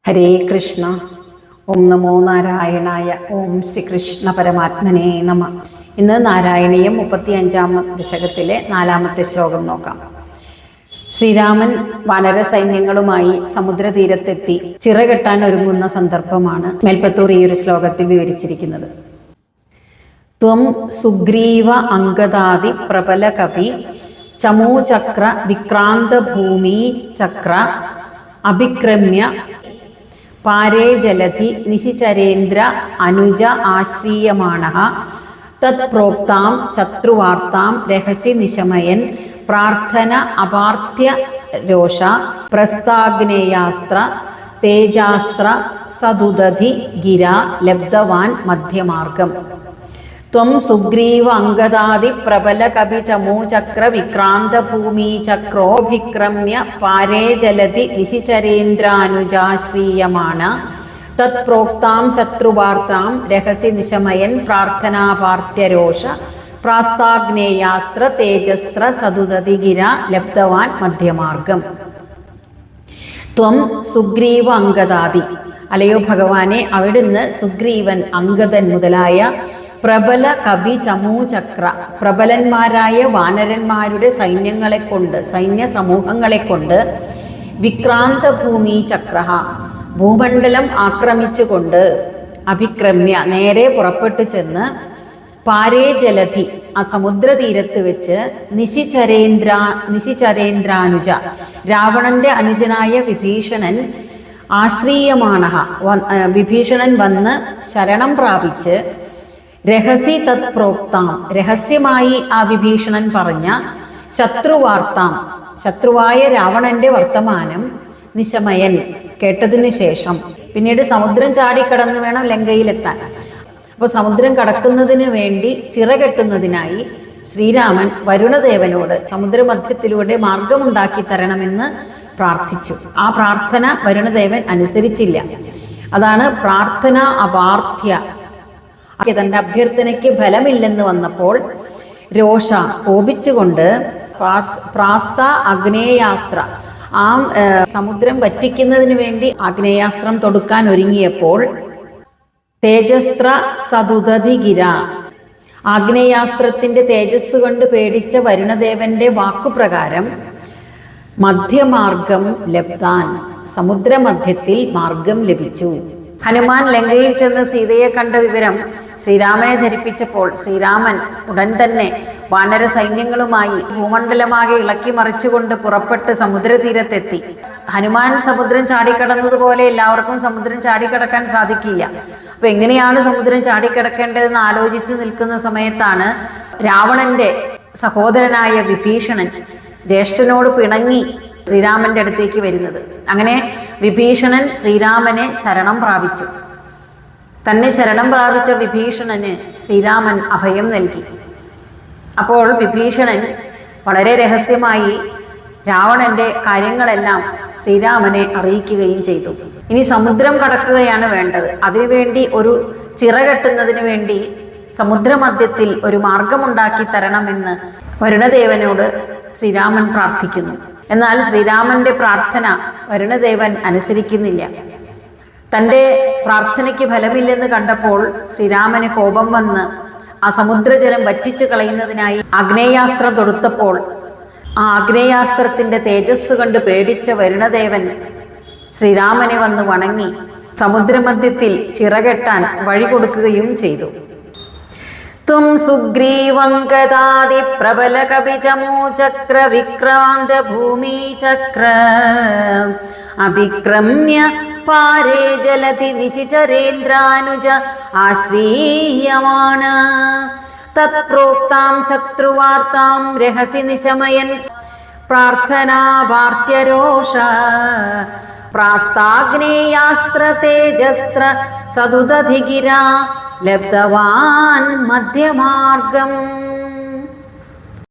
ഹരേ കൃഷ്ണ. ഓം നമോ നാരായണായ. ഓം ശ്രീകൃഷ്ണ പരമാത്മനേ നമ. ഇന്ന് നാരായണീയം 35-ാം ദശകത്തിലെ 4-ാമത്തെ ശ്ലോകം നോക്കാം. ശ്രീരാമൻ വാനര സൈന്യങ്ങളുമായി സമുദ്രതീരത്തെത്തി ചിറകെട്ടാൻ ഒരുങ്ങുന്ന സന്ദർഭമാണ് മേൽപ്പത്തൂർ ഈ ഒരു ശ്ലോകത്തിൽ വിവരിച്ചിരിക്കുന്നത്. ത്വം സുഗ്രീവ അംഗദാദി പ്രബല കപി ചമൂചക്ര വിക്രാന്ത ഭൂമി ചക്ര അഭിക്രമ്യ പാരേ ജലധി നിശിചരേന്ദ്ര അനുജ ആശ്രീയമാണഃ തത് പ്രോക്താം ശത്രുവാർത്താം രഹസി നിശമയൻ പ്രാർത്ഥന അപാർത്ഥ്യ രോഷ പ്രസ്ഥാഗ്നേയാസ്ത്ര തേജാസ്ത്ര സദുദധി ഗിര ലബ്ധവാൻ മധ്യമാർഗം. ത്വം സുഗ്രീവ അംഗദാദി പ്രബല കപി ചമൂചക്ര വിക്രാന്ത ഭൂമി ചക്രോഭിക്രമ്യ പാരേ ജലധി നിശിചരേന്ദ്രാനുജാശ്രീയമാണ തത് പ്രോക്താം ശത്രുവാർത്താം രഹസി നിശമയൻ പ്രാർത്ഥനാപാർത്ഥ്യരോഷ പ്രാസ്താഗ്നേയാസ്ത്ര തേജസ്ത്ര സദുദധി ഗിര ലബ്ധവാൻ മധ്യമാർഗം. ത്വം സുഗ്രീവ അംഗദാദി, അലയോ ഭഗവാനെ, അവിടുന്ന് സുഗ്രീവൻ, അംഗദൻ മുതലായ പ്രബല കപി ചമൂചക്ര, പ്രബലന്മാരായ വാനരന്മാരുടെ സൈന്യങ്ങളെ കൊണ്ട്, സൈന്യ സമൂഹങ്ങളെ കൊണ്ട്, വിക്രാന്ത ഭൂമി ചക്ര, ഭൂമണ്ഡലം ആക്രമിച്ചുകൊണ്ട്, അഭിക്രമ്യ, നേരെ പുറപ്പെട്ടു ചെന്ന്, പാരേ ജലധി, ആ സമുദ്രതീരത്ത് വെച്ച്, നിശിചരേന്ദ്രാനുജ, രാവണന്റെ അനുജനായ വിഭീഷണൻ, ആശ്രീയമാണഃ, വിഭീഷണൻ വന്ന് ശരണം പ്രാപിച്ച്, രഹസി തത് പ്രോക്താം, രഹസ്യമായി ആ വിഭീഷണൻ പറഞ്ഞ, ശത്രുവാർത്താം, ശത്രുവായ രാവണന്റെ വർത്തമാനം, നിശമയൻ, കേട്ടതിനു ശേഷം, പിന്നീട് സമുദ്രം ചാടിക്കടന്ന് വേണം ലങ്കയിലെത്താൻ. അപ്പോൾ സമുദ്രം കടക്കുന്നതിന് വേണ്ടി ചിറകെട്ടുന്നതിനായി ശ്രീരാമൻ വരുണദേവനോട് സമുദ്രമധ്യത്തിലൂടെ മാർഗമുണ്ടാക്കി തരണമെന്ന് പ്രാർത്ഥിച്ചു. ആ പ്രാർത്ഥന വരുണദേവൻ അനുസരിച്ചില്ല. അതാണ് പ്രാർത്ഥന അപാർത്ഥ്യ. തൻ്റെ അഭ്യർത്ഥനയ്ക്ക് ഫലമില്ലെന്ന് വന്നപ്പോൾ രോഷ, കോപിച്ചുകൊണ്ട്, പ്രാസ്ത അഗ്നേയാസ്ത്ര, ആ സമുദ്രം വറ്റിക്കുന്നതിന് വേണ്ടി ആഗ്നേയാസ്ത്രം തൊടുക്കാൻ ഒരുങ്ങിയപ്പോൾ, തേജസ്ത്ര സദുദധി ഗിര, ആഗ്നേയാസ്ത്രത്തിന്റെ തേജസ് കൊണ്ട് പേടിച്ച വരുണദേവന്റെ വാക്കുപ്രകാരം മധ്യമാർഗം ലബ്ധാൻ, സമുദ്രമധ്യത്തിൽ മാർഗം ലഭിച്ചു. ഹനുമാൻ ലങ്കയിൽ ചെന്ന് സീതയെ കണ്ട വിവരം ശ്രീരാമനെ ധരിപ്പിച്ചപ്പോൾ ശ്രീരാമൻ ഉടൻ തന്നെ വാനര സൈന്യങ്ങളുമായി ഭൂമണ്ഡലമാകെ ഇളക്കി മറിച്ചുകൊണ്ട് പുറപ്പെട്ട് സമുദ്രതീരത്തെത്തി. ഹനുമാൻ സമുദ്രം ചാടിക്കടന്നതുപോലെ എല്ലാവർക്കും സമുദ്രം ചാടിക്കടക്കാൻ സാധിക്കില്ല. അപ്പൊ എങ്ങനെയാണ് സമുദ്രം ചാടിക്കടക്കേണ്ടതെന്ന് ആലോചിച്ച് നിൽക്കുന്ന സമയത്താണ് രാവണന്റെ സഹോദരനായ വിഭീഷണൻ ജ്യേഷ്ഠനോട് പിണങ്ങി ശ്രീരാമന്റെ അടുത്തേക്ക് വരുന്നത്. അങ്ങനെ വിഭീഷണൻ ശ്രീരാമനെ ശരണം പ്രാപിച്ചു. തന്നെ ശരണം പ്രാപിച്ച വിഭീഷണന് ശ്രീരാമൻ അഭയം നൽകി. അപ്പോൾ വിഭീഷണൻ വളരെ രഹസ്യമായി രാവണന്റെ കാര്യങ്ങളെല്ലാം ശ്രീരാമനെ അറിയിക്കുകയും ചെയ്തു. ഇനി സമുദ്രം കടക്കുകയാണ് വേണ്ടത്. അതിനുവേണ്ടി ഒരു ചിറകെട്ടുന്നതിന് വേണ്ടി സമുദ്രമധ്യത്തിൽ ഒരു മാർഗമുണ്ടാക്കി തരണമെന്ന് വരുണദേവനോട് ശ്രീരാമൻ പ്രാർത്ഥിക്കുന്നു. എന്നാൽ ശ്രീരാമന്റെ പ്രാർത്ഥന വരുണദേവൻ അനുസരിക്കുന്നില്ല. തൻ്റെ പ്രാർത്ഥനയ്ക്ക് ഫലമില്ലെന്ന് കണ്ടപ്പോൾ ശ്രീരാമന് കോപം വന്ന് ആ സമുദ്രജലം വറ്റിച്ചു കളയുന്നതിനായി ആഗ്നേയാസ്ത്രം തൊടുത്തപ്പോൾ ആ ആഗ്നേയാസ്ത്രത്തിന്റെ തേജസ് കണ്ട് പേടിച്ച വരുണദേവൻ ശ്രീരാമനെ വന്ന് വണങ്ങി സമുദ്രമധ്യത്തിൽ ചിറകെട്ടാൻ വഴി കൊടുക്കുകയും ചെയ്തു. ത്വം സുഗ്രീവംഗദാദി പ്രബല കപി ചമൂചക്ര വിക്രാന്ത ഭൂമി ചക്ര അഭിക്രമ്യ പാരേ ജലധി നിശിചരേന്ദ്രാനുജ ആശ്രീയമാണ തത് പ്രോക്താം ശത്രുവാർത്താം രഹസി നിശമയൻ പ്രാർത്ഥനാപാർത്ഥ്യരോഷ പ്രാസ്താഗ്നേയാസ്ത്ര തേജസ്ത്ര സദുദധി ഗിര ലബ്ധവാൻ മധ്യമാർഗം.